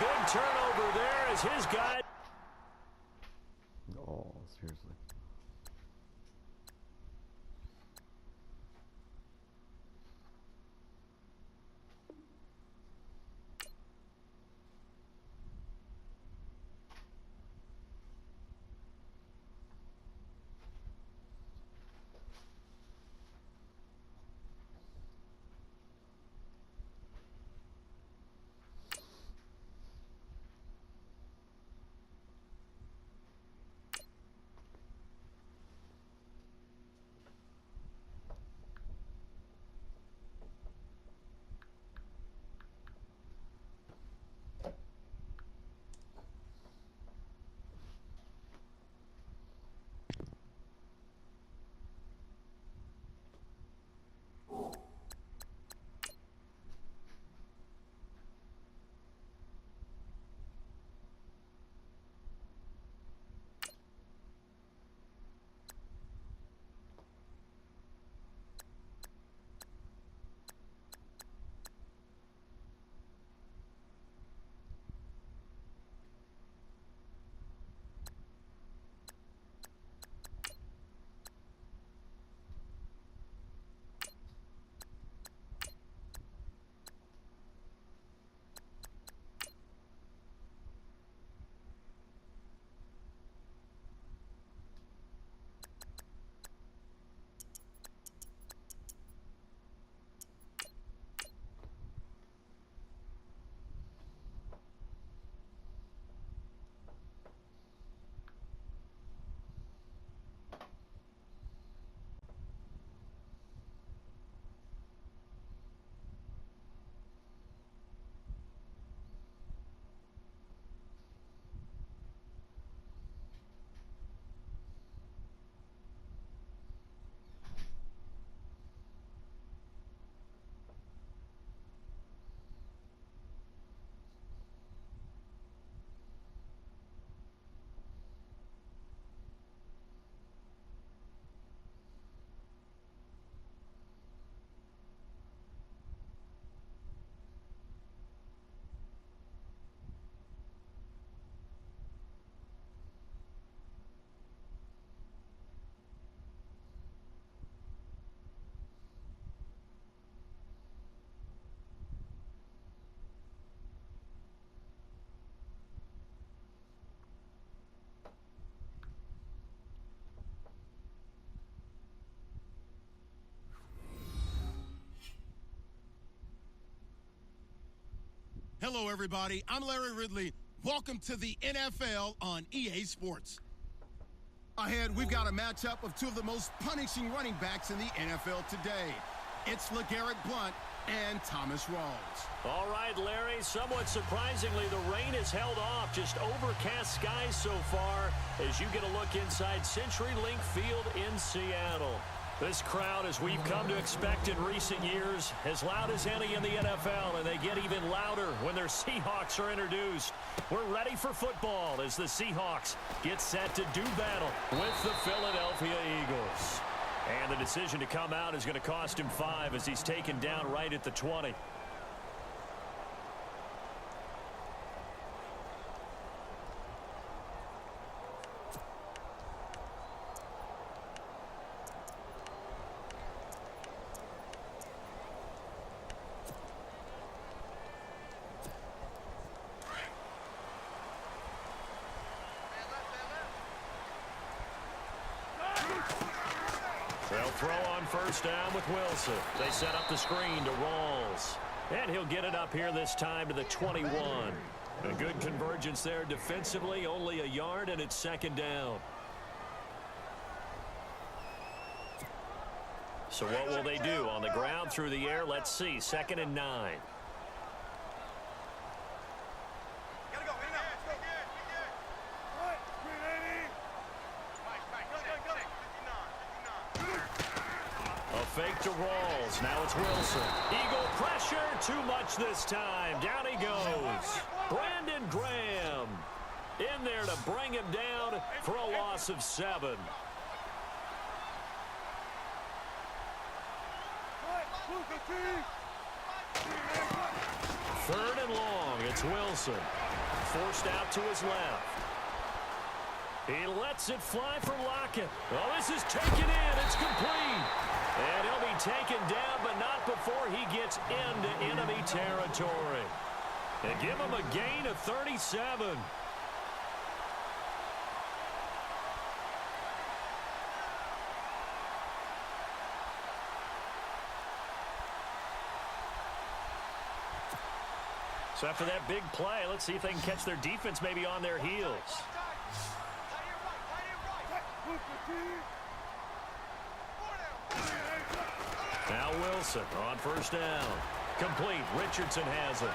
big turnover there as his guy. Oh, seriously. Hello, everybody. I'm Larry Ridley. Welcome to the NFL on EA Sports. Ahead, we've got a matchup of two of the most punishing running backs in the NFL today. It's LeGarrette Blount and Thomas Rawls. All right, Larry, somewhat surprisingly, the rain is held off. Just overcast skies so far as you get a look inside CenturyLink Field in Seattle. This crowd, as we've come to expect in recent years, as loud as any in the NFL, and they get even louder when their Seahawks are introduced. We're ready for football as the Seahawks get set to do battle with the Philadelphia Eagles. And the decision to come out is going to cost him 5 as he's taken down right at the 20. They'll throw on first down with Wilson. They set up the screen to Rawls. And he'll get it up here this time to the 21. A good convergence there defensively, only a yard, and it's second down. So what will they do? On the ground, through the air, let's see. 2nd and 9. Fake to Rawls. Now it's Wilson. Eagle pressure. Too much this time. Down he goes. Brandon Graham in there to bring him down for a loss of 7. Third and long. It's Here's Wilson. Forced out to his left. He lets it fly for Lockett. Oh, this is taken in. It's complete. And he'll be taken down, but not before he gets into enemy territory. And give him a gain of 37. So after that big play, let's see if they can catch their defense maybe on their heels. Now Wilson on first down. Complete. Richardson has it.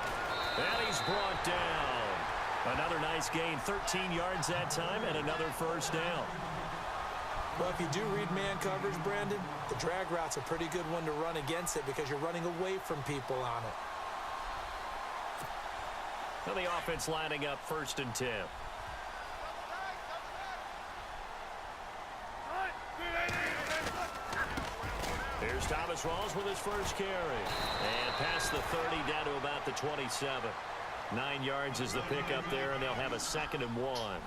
And he's brought down. Another nice gain. 13 yards that time and another first down. Well, if you do read man coverage, Brandon, the drag route's a pretty good one to run against it because you're running away from people on it. So the offense lining up 1st and 10. Here's Thomas Rawls with his first carry. And past the 30 down to about the 27. 9 yards is the pickup there, and they'll have a 2nd and 1.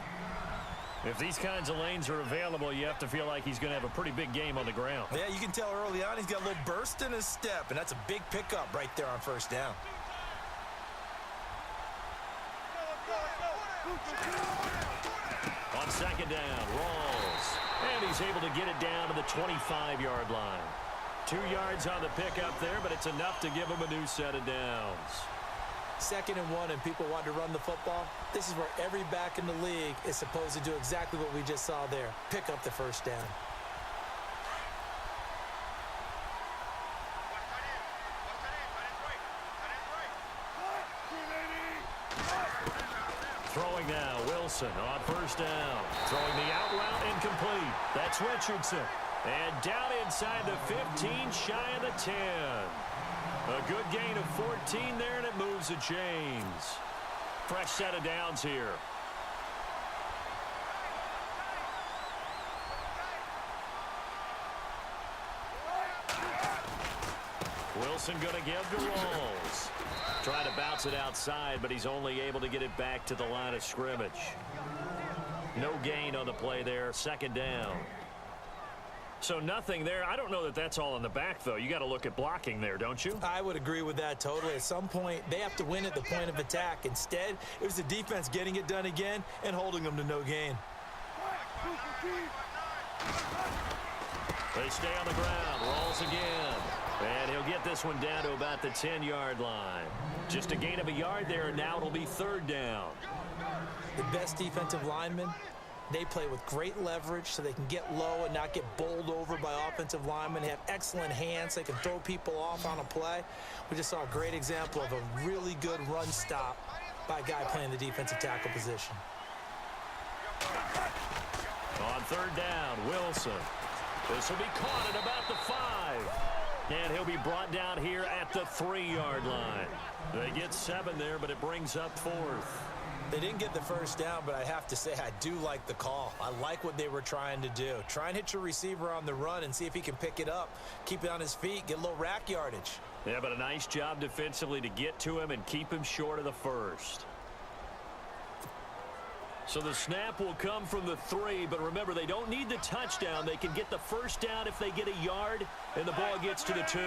If these kinds of lanes are available, you have to feel like he's going to have a pretty big game on the ground. Yeah, you can tell early on he's got a little burst in his step, and that's a big pickup right there on first down. On 2nd down, Rawls. And he's able to get it down to the 25-yard line. 2 yards on the pickup there, but it's enough to give him a new set of downs. 2nd and 1 and people want to run the football. This is where every back in the league is supposed to do exactly what we just saw there. Pick up the first down. Throwing now, Wilson on first down. Throwing the out route incomplete. That's Richardson. And down inside the 15, shy of the 10. A good gain of 14 there, and it moves the chains. Fresh set of downs here. Wilson going to give to Rawls. Trying to bounce it outside, but he's only able to get it back to the line of scrimmage. No gain on the play there. 2nd down. So nothing there. I don't know that that's all in the back, though. You got to look at blocking there, don't you? I would agree with that totally. At some point, they have to win at the point of attack. Instead, it was the defense getting it done again and holding them to no gain. They stay on the ground. Rolls again. And he'll get this one down to about the 10-yard line. Just a gain of a yard there, and now it'll be 3rd down. The best defensive linemen, they play with great leverage so they can get low and not get bowled over by offensive linemen. They have excellent hands. They can throw people off on a play. We just saw a great example of a really good run stop by a guy playing the defensive tackle position. On 3rd down, Wilson. This will be caught at about the 5. And he'll be brought down here at the 3-yard line. They get 7 there, but it brings up 4th. They didn't get the first down, but I have to say I do like the call. I like what they were trying to do. Try and hit your receiver on the run and see if he can pick it up, keep it on his feet, get a little rack yardage. Yeah, but a nice job defensively to get to him and keep him short of the 1st. So the snap will come from the 3, but remember, they don't need the touchdown. They can get the 1st down if they get a yard, and the ball gets to the 2.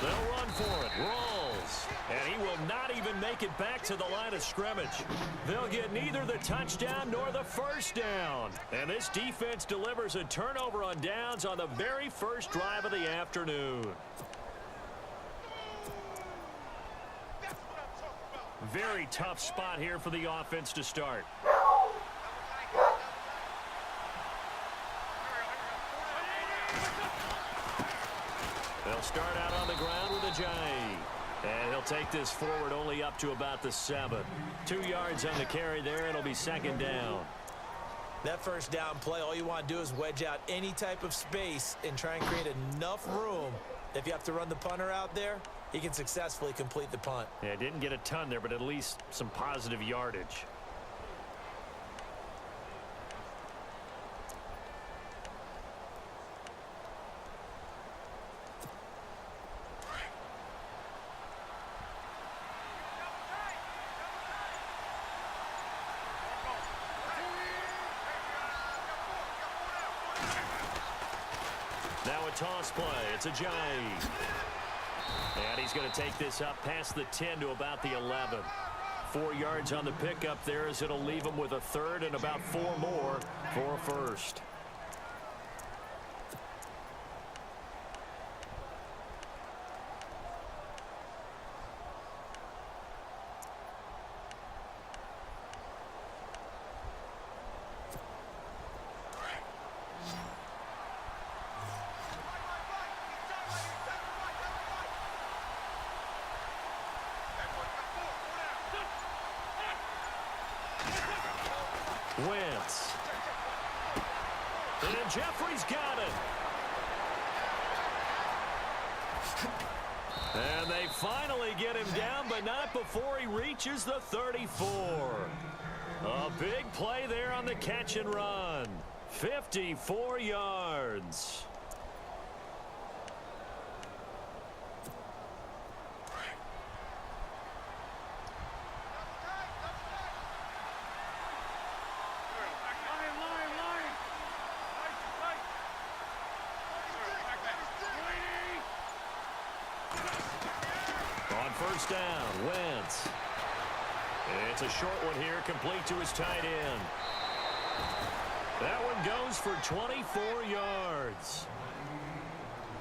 They'll run for it. Rawls. And he will not even make it back to the line of scrimmage. They'll get neither the touchdown nor the 1st down. And this defense delivers a turnover on downs on the very first drive of the afternoon. Very tough spot here for the offense to start. They'll start out on the ground with Ajayi. And he'll take this forward only up to about the 7. 2 yards on the carry there. It'll be 2nd down. That 1st down play, all you want to do is wedge out any type of space and try and create enough room. If you have to run the punter out there, he can successfully complete the punt. Yeah, didn't get a ton there, but at least some positive yardage. a toss play. It's Ajayi. And he's going to take this up past the 10 to about the 11. 4 yards on the pickup there as it'll leave him with a third and about 4 more for a first. Wentz. And Jeffrey's got it. And they finally get him down, but not before he reaches the 34. A big play there on the catch and run. 54 yards. First down, Wentz. It's a short one here, complete to his tight end. That one goes for 24 yards.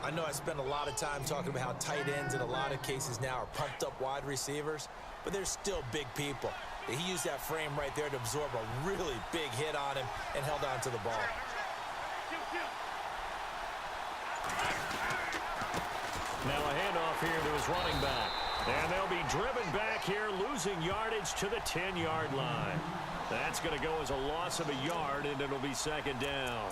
I know I spend a lot of time talking about how tight ends in a lot of cases now are pumped up wide receivers, but they're still big people. He used that frame right there to absorb a really big hit on him and held on to the ball. Now a handoff here to his running back. And they'll be driven back here, losing yardage to the 10-yard line. That's going to go as a loss of a yard, and it'll be second down.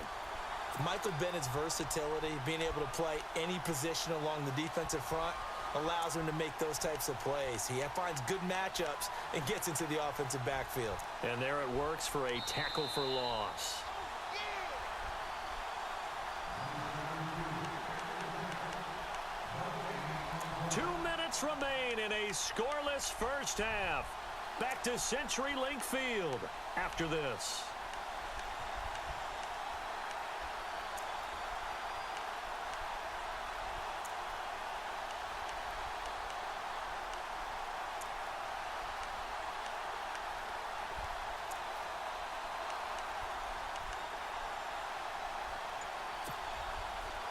Michael Bennett's versatility, being able to play any position along the defensive front, allows him to make those types of plays. He finds good matchups and gets into the offensive backfield. And there it works for a tackle for loss. Remain in a scoreless first half. Back to CenturyLink Field after this.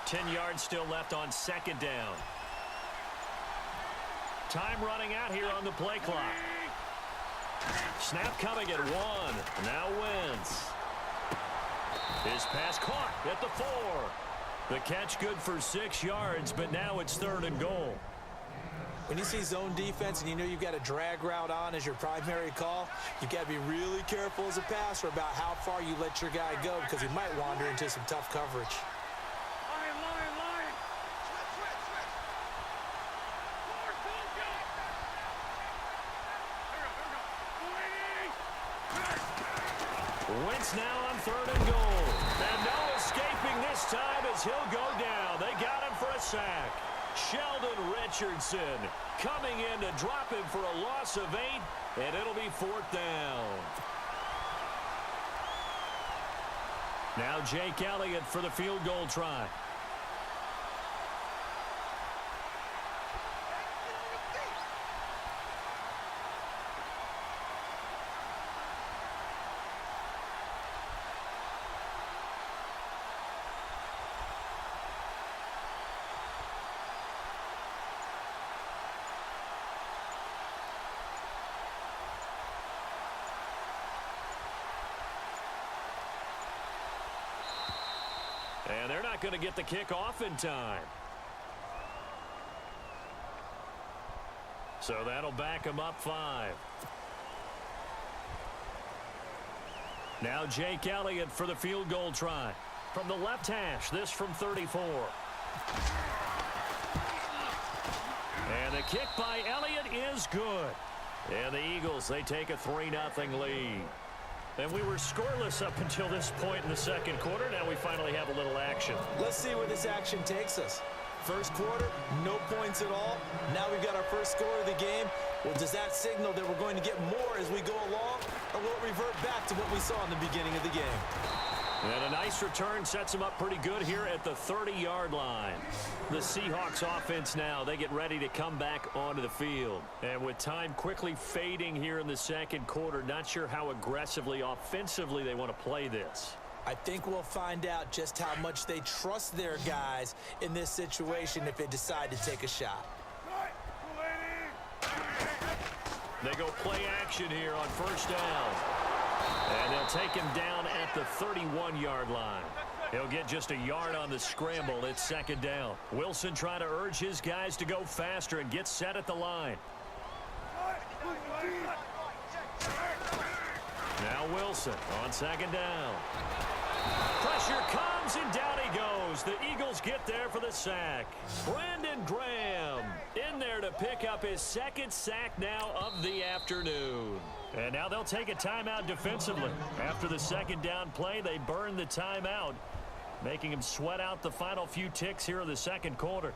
Ten yards still left on second down. Time running out here on the play clock. Snap coming at 1. Now Wentz. His pass caught at the 4. The catch good for 6 yards, but now it's 3rd and goal. When you see zone defense and you know you've got a drag route on as your primary call, you've got to be really careful as a passer about how far you let your guy go because he might wander into some tough coverage. Wentz now on 3rd and goal. And no escaping this time as he'll go down. They got him for a sack. Sheldon Richardson coming in to drop him for a loss of 8, and it'll be 4th down. Now Jake Elliott for the field goal try. And they're not going to get the kick off in time. So that'll back them up 5. Now Jake Elliott for the field goal try. From the left hash, this from 34. And the kick by Elliott is good. And the Eagles, they take a 3-0 lead. And we were scoreless up until this point in the second quarter. Now we finally have a little action. Let's see where this action takes us. First quarter, no points at all. Now we've got our first score of the game. Well, does that signal that we're going to get more as we go along? Or will it revert back to what we saw in the beginning of the game? And a nice return sets them up pretty good here at the 30-yard line. The Seahawks offense now, they get ready to come back onto the field. And with time quickly fading here in the second quarter, not sure how aggressively, offensively they want to play this. I think we'll find out just how much they trust their guys in this situation if they decide to take a shot. They go play action here on first down. And they'll take him down at the 31-yard line. He'll get just a yard on the scramble. It's second down. Wilson trying to urge his guys to go faster and get set at the line. Now Wilson on second down. Pressure comes, and down he goes. The Eagles get there for the sack. Brandon Graham in there to pick up his second sack now of the afternoon. And now they'll take a timeout defensively. After the second down play, they burn the timeout, making him sweat out the final few ticks here in the second quarter.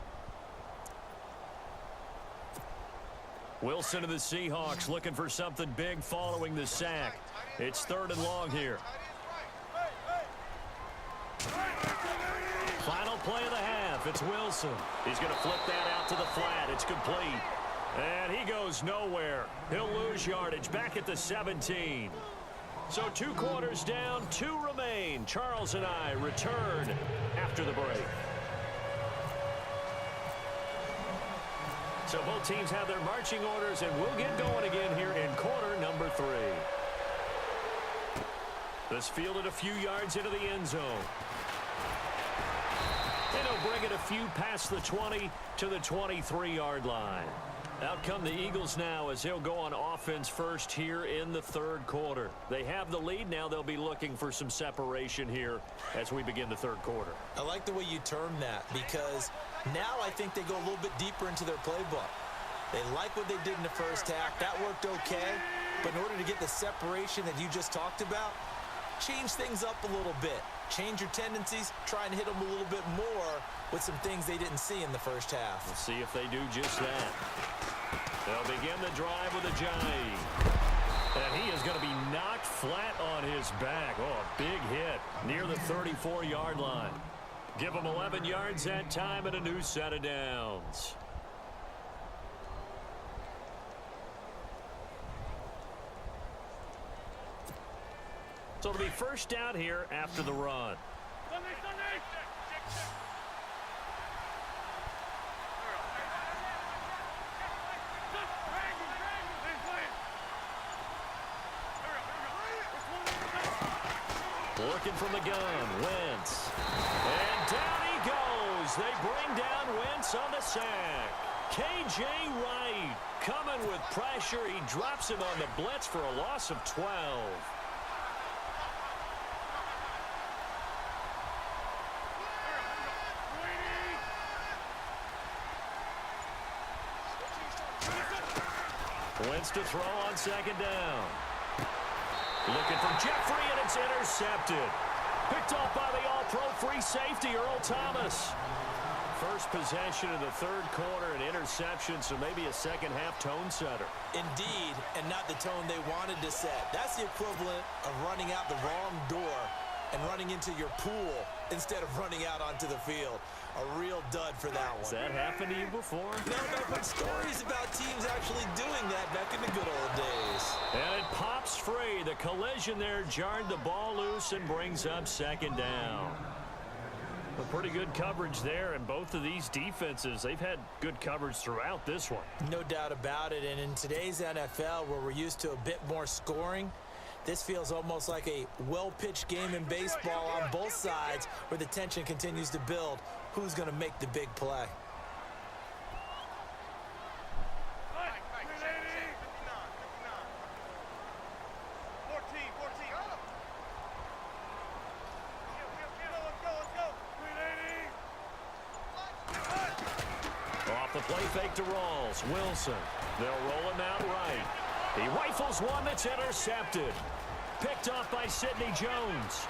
Wilson of the Seahawks looking for something big following the sack. It's third and long here. Final play of the half. It's Wilson. He's going to flip that out to the flat. It's complete. And he goes nowhere. He'll lose yardage back at the 17. So 2 quarters down, 2 remain. Charles and I return after the break. So both teams have their marching orders, and we'll get going again here in quarter number 3. This fielded a few yards into the end zone. And he'll bring it a few past the 20 to the 23-yard line. Out come the Eagles now as they'll go on offense first here in the third quarter. They have the lead. Now they'll be looking for some separation here as we begin the third quarter. I like the way you term that, because now I think they go a little bit deeper into their playbook. They like what they did in the first half. That worked okay. But in order to get the separation that you just talked about, change things up a little bit. Change your tendencies. Try and hit them a little bit more with some things they didn't see in the first half. We'll see if they do just that. They'll begin the drive with a jive. And he is going to be knocked flat on his back. Oh, a big hit near the 34-yard line. Give him 11 yards that time and a new set of downs. So it'll be first down here after the run. Working from the gun, Wentz. And down he goes. They bring down Wentz on the sack. K.J. Wright coming with pressure. He drops him on the blitz for a loss of 12. Wentz to throw on second down. Looking for Jeffrey, and it's intercepted. Picked off by the all-pro free safety, Earl Thomas. First possession of the third quarter, an interception, so maybe a second-half tone setter. Indeed, and not the tone they wanted to set. That's the equivalent of running out the wrong door and running into your pool instead of running out onto the field. A real dud for that one. Has that happened to you before? No, but stories about teams actually doing that back in the good old days. And it pops free. The collision there jarred the ball loose and brings up second down. A pretty good coverage there, and both of these defenses, they've had good coverage throughout this one. No doubt about it, and in today's NFL, where we're used to a bit more scoring, this feels almost like a well-pitched game in baseball on both sides where the tension continues to build. Who's going to make the big play? Off the play fake to Rawls. Wilson. They'll roll him out right. He rifles one that's intercepted. Picked off by Sidney Jones.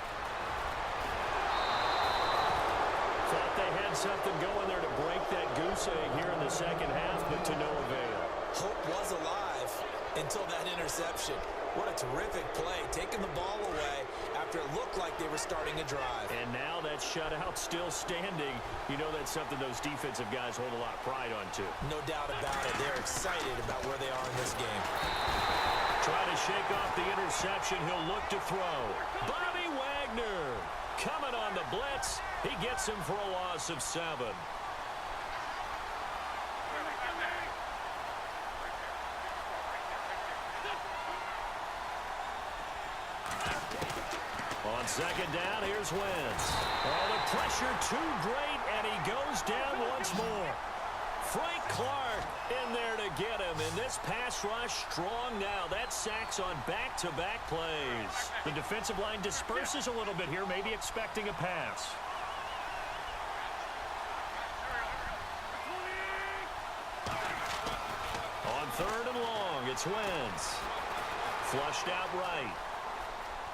Thought they had something going there to break that goose egg here in the second half, but to no avail. Hope was alive until that interception. What a terrific play, taking the ball away after it looked like they were starting a drive. And now that shutout still standing. You know that's something those defensive guys hold a lot of pride on, too. No doubt about it. They're excited about where they are in this game. Trying to shake off the interception. He'll look to throw. Bobby Wagner coming on the blitz. He gets him for a loss of 7. On second down, here's Wentz. Oh, the pressure too great, and he goes down once more. Frank Clark in there to get him, and this pass rush strong now. That's sacks on back-to-back plays. The defensive line disperses a little bit here, maybe expecting a pass. On third and long, it's Wentz. Flushed out right.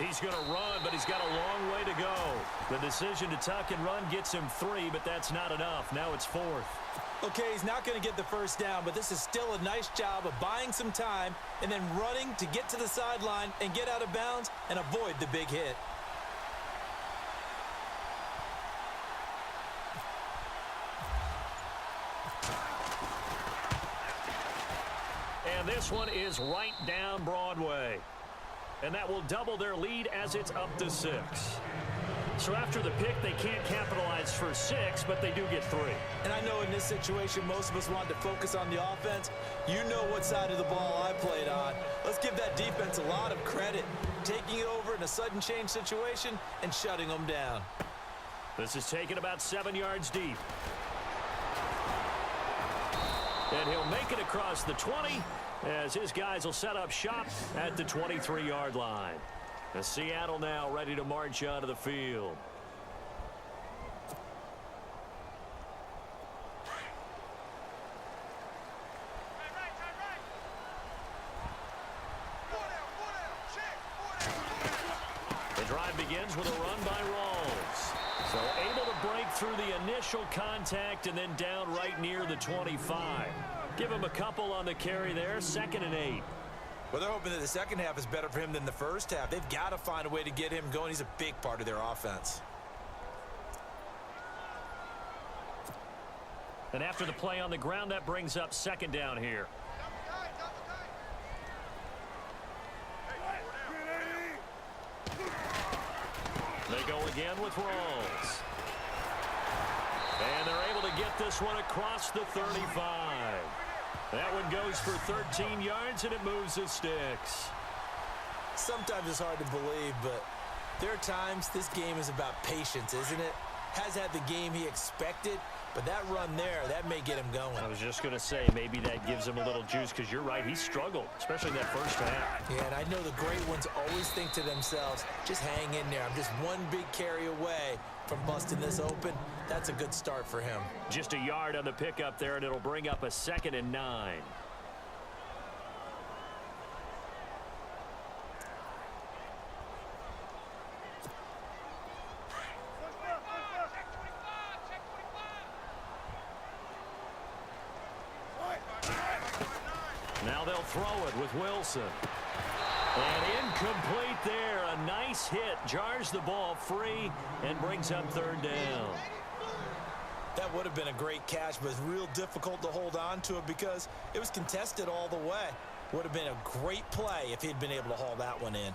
He's going to run, but he's got a long way to go. The decision to tuck and run gets him 3, but that's not enough. Now it's 4th. Okay, he's not going to get the first down, but this is still a nice job of buying some time and then running to get to the sideline and get out of bounds and avoid the big hit. And this one is right down Broadway. And that will double their lead as it's up to 6. So after the pick, they can't capitalize for 6, but they do get 3. And I know in this situation, most of us want to focus on the offense. You know what side of the ball I played on. Let's give that defense a lot of credit, taking it over in a sudden change situation and shutting them down. This is taken about 7 yards deep. And he'll make it across the 20 as his guys will set up shop at the 23-yard line. And Seattle now ready to march onto the field. The drive begins with a run by Rawls. So able to break through the initial contact and then down right near the 25. Give him a couple on the carry there, 2nd and 8. Well, they're hoping that the second half is better for him than the first half. They've got to find a way to get him going. He's a big part of their offense. And after the play on the ground, that brings up 2nd down here. They go again with Rawls. And they're able to get this one across the 35. That one goes for 13 yards, and it moves the sticks. Sometimes it's hard to believe, but there are times this game is about patience, isn't it? Has had the game he expected, but that run there, that may get him going. I was just going to say, maybe that gives him a little juice, because you're right, he struggled, especially that first half. Yeah, and I know the great ones always think to themselves, just hang in there. I'm just one big carry away from busting this open. That's a good start for him. Just a yard on the pickup there, and it'll bring up a 2nd and 9. Now they'll throw it with Wilson. And incomplete there. A nice hit. Jars the ball free and brings up 3rd down. That would have been a great catch, but it's real difficult to hold on to it because it was contested all the way. Would have been a great play if he'd been able to haul that one in.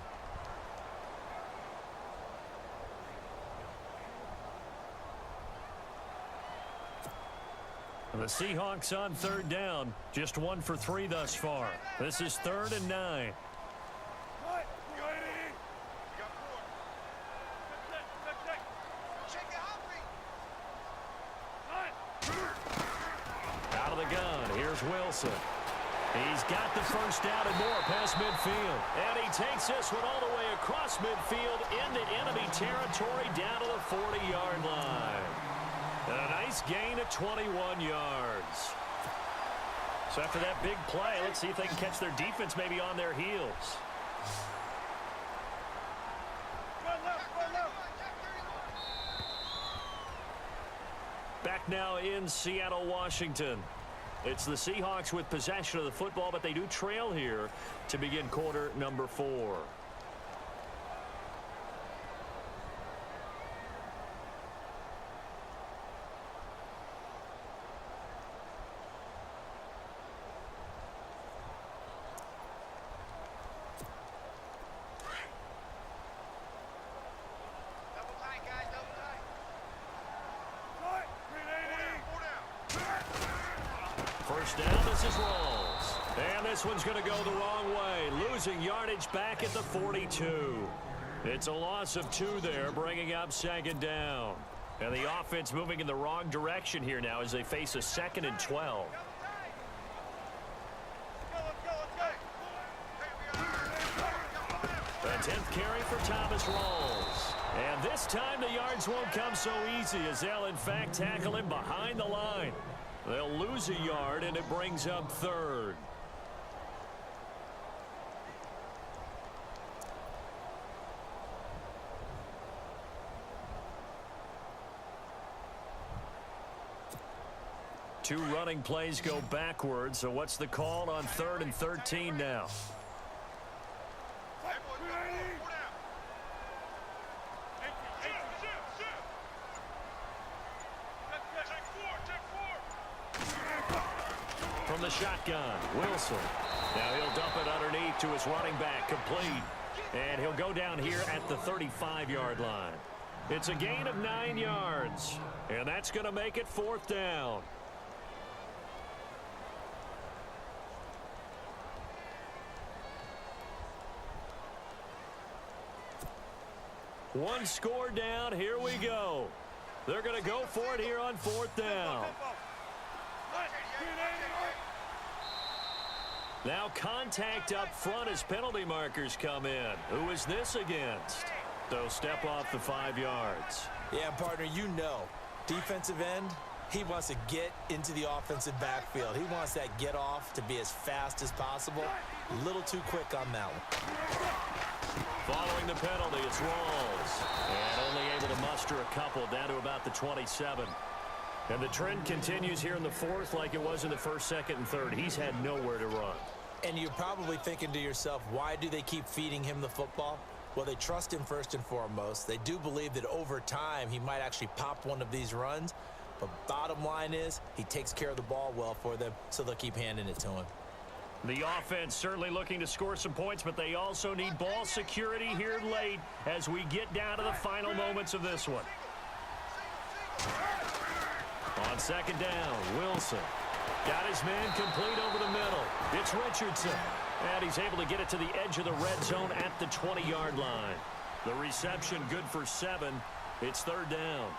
The Seahawks on 3rd down. Just 1 for 3 thus far. This is 3rd and 9. Out of the gun, here's Wilson. He's got the first down and more past midfield. And he takes this one all the way across midfield into enemy territory down to the 40-yard line. And a nice gain of 21 yards. So after that big play, let's see if they can catch their defense maybe on their heels. Back now in Seattle, Washington. It's the Seahawks with possession of the football, but they do trail here to begin quarter number 4. First down, this is Rawls. And this one's going to go the wrong way, losing yardage back at the 42. It's a loss of 2 there, bringing up second down. And the offense moving in the wrong direction here now as they face a 2nd and 12. The 10th carry for Thomas Rawls. And this time the yards won't come so easy as they'll in fact tackle him behind the line. They'll lose a yard, and it brings up 3rd. Two running plays go backwards, so what's the call on 3rd and 13 now? From the shotgun, Wilson. Now he'll dump it underneath to his running back, complete. And he'll go down here at the 35-yard line. It's a gain of 9 yards, and that's going to make it 4th down. One score down, here we go. They're going to go for it here on 4th down. Now contact up front as penalty markers come in. Who is this against? They'll step off the 5 yards. Yeah, partner, you know, defensive end, he wants to get into the offensive backfield. He wants that get off to be as fast as possible. A little too quick on that one. Following the penalty, it's Rawls. And only able to muster a couple down to about the 27. And the trend continues here in the 4th like it was in the 1st, 2nd, and 3rd. He's had nowhere to run. And you're probably thinking to yourself, why do they keep feeding him the football? Well, they trust him first and foremost. They do believe that over time he might actually pop one of these runs. But bottom line is he takes care of the ball well for them, so they'll keep handing it to him. The offense certainly looking to score some points, but they also need ball security here late as we get down to the final moments of this one. On 2nd down, Wilson got his man complete over the middle. It's Richardson, and he's able to get it to the edge of the red zone at the 20-yard line. The reception good for 7. It's 3rd down.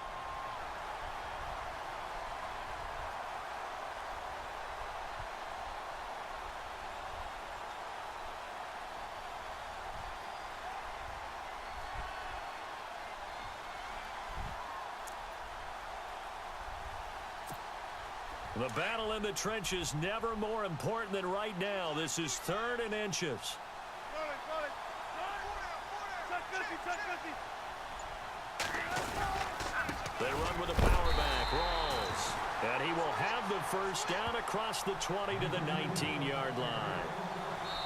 The battle in the trenches never more important than right now. This is 3rd and inches. They run with a power back, Rawls. And he will have the first down across the 20 to the 19-yard line.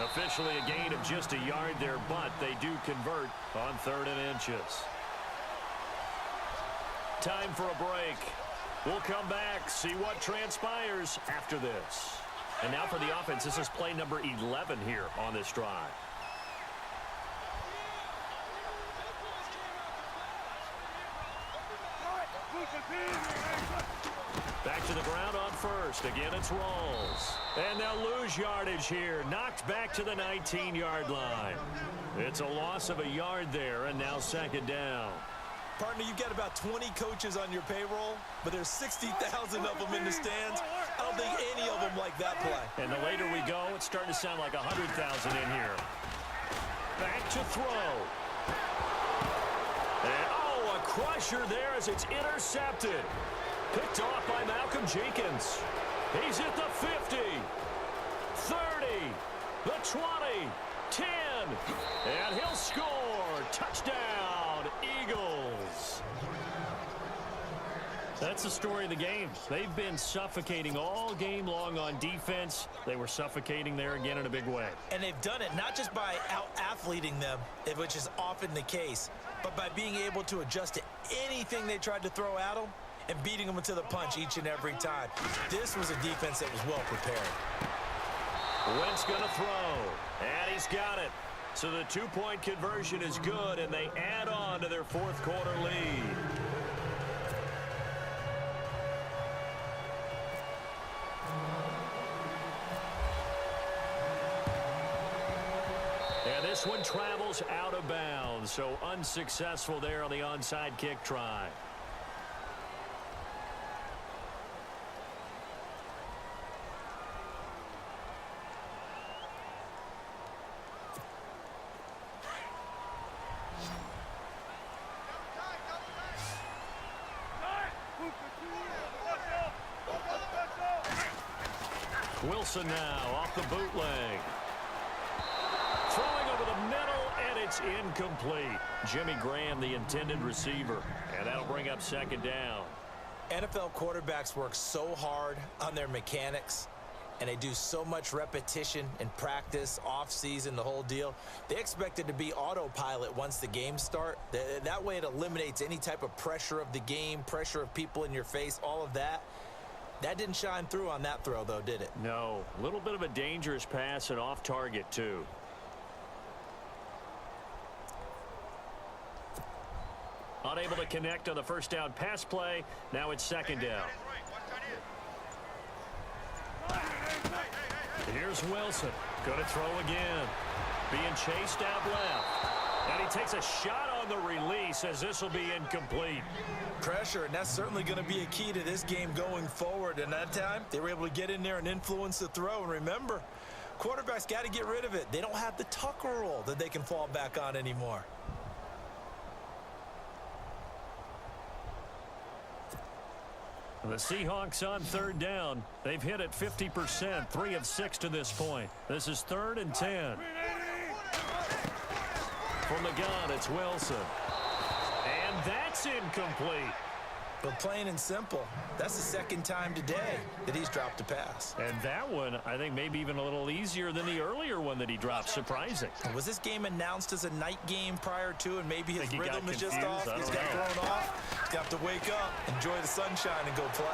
Officially a gain of just a yard there, but they do convert on 3rd and inches. Time for a break. We'll come back, see what transpires after this. And now for the offense, this is play number 11 here on this drive. Back to the ground on 1st. Again, it's Rawls. And they'll lose yardage here. Knocked back to the 19-yard line. It's a loss of a yard there, and now 2nd down. Partner, you've got about 20 coaches on your payroll, but there's 60,000 of them in the stands. I don't think any of them like that play. And the later we go, it's starting to sound like 100,000 in here. Back to throw. And, a crusher there as it's intercepted. Picked off by Malcolm Jenkins. He's at the 50, 30, the 20, 10, and he'll score. Touchdown, Eagles. That's the story of the game. They've been suffocating all game long on defense. They were suffocating there again in a big way. And they've done it not just by out-athleting them, which is often the case, but by being able to adjust to anything they tried to throw at them and beating them to the punch each and every time. This was a defense that was well prepared. Wentz going to throw, and he's got it. So the two-point conversion is good, and they add on to their fourth quarter lead. And this one travels out of bounds, so unsuccessful there on the onside kick try. Wilson now off the bootleg. Throwing over the middle, and it's incomplete. Jimmy Graham, the intended receiver. And that'll bring up second down. NFL quarterbacks work so hard on their mechanics, and they do so much repetition in practice, off-season, the whole deal. They expect it to be autopilot once the games start. That way it eliminates any type of pressure of the game, pressure of people in your face, all of that. That didn't shine through on that throw, though, did it? No. A little bit of a dangerous pass and off target, too. Unable to connect on the first down pass play. Now it's second down. Here's Wilson. Going to throw again. Being chased out left. And he takes a shot on the release as this will be incomplete. Pressure, and that's certainly going to be a key to this game going forward. And that time, they were able to get in there and influence the throw. And remember, quarterbacks got to get rid of it. They don't have the Tucker rule that they can fall back on anymore. The Seahawks on third down. They've hit it 50%, 3 of 6 to this point. This is 3rd and 10. From the gun, it's Wilson. And that's incomplete. But plain and simple, that's the second time today that he's dropped a pass. And that one, I think, maybe even a little easier than the earlier one that he dropped. Surprising. Was this game announced as a night game prior to, and maybe his rhythm is just off? He's got thrown off. He's got to wake up, enjoy the sunshine, and go play.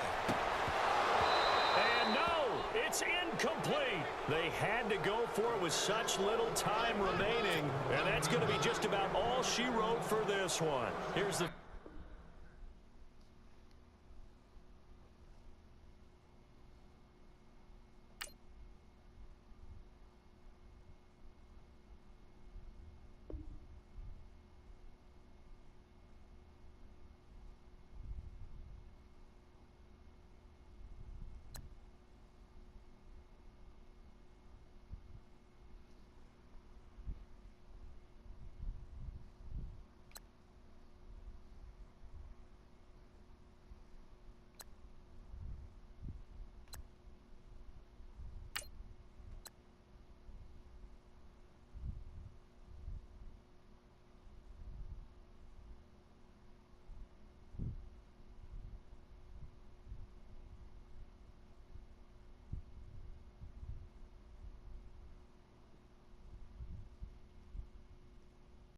And no, it's incomplete. They had to go for it with such little time remaining, and that's going to be just about all she wrote for this one. Here's the